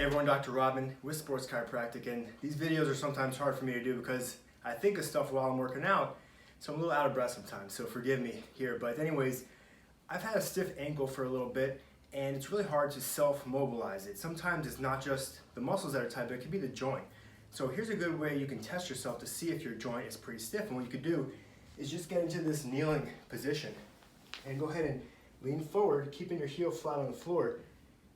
everyone, Dr. Rodman with Sports Chiropractic, and these videos are sometimes hard for me to do because I think of stuff while I'm working out, so I'm a little out of breath sometimes, so forgive me here. But anyways, I've had a stiff ankle for a little bit, and it's really hard to self-mobilize it. Sometimes it's not just the muscles that are tight, but it could be the joint. So here's a good way you can test yourself to see if your joint is pretty stiff, and what you could do is just get into this kneeling position and go ahead and lean forward, keeping your heel flat on the floor.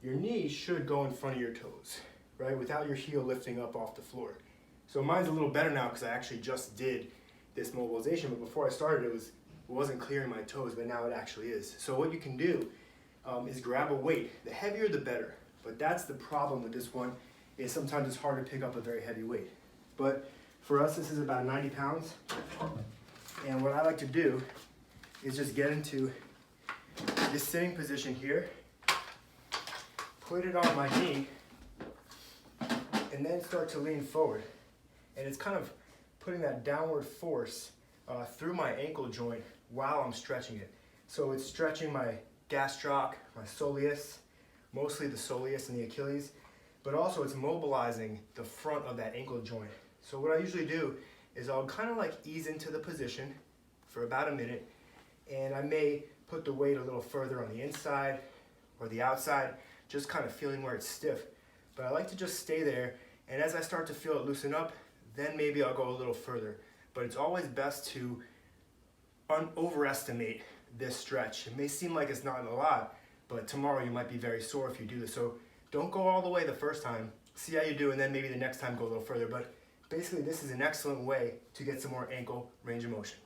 Your knee should go in front of your toes, right, without your heel lifting up off the floor. So mine's a little better now because I actually just did this mobilization, but before I started it wasn't clearing my toes, but now it actually is. So what you can do is grab a weight. The heavier the better, but that's the problem with this one, is sometimes it's hard to pick up a very heavy weight. But for us, this is about 90 pounds. And what I like to do is just get into this sitting position here, put it on my knee, and then start to lean forward. And it's kind of putting that downward force through my ankle joint while I'm stretching it. So it's stretching my gastroc, my soleus, mostly the soleus and the Achilles, but also it's mobilizing the front of that ankle joint. So what I usually do is I'll kind of like ease into the position for about a minute, and I may put the weight a little further on the inside or the outside, just kind of feeling where it's stiff. But I like to just stay there, and as I start to feel it loosen up, then maybe I'll go a little further. But it's always best to overestimate this stretch. It may seem like it's not a lot, but tomorrow you might be very sore if you do this. So don't go all the way the first time. See how you do, and then maybe the next time go a little further. But basically this is an excellent way to get some more ankle range of motion.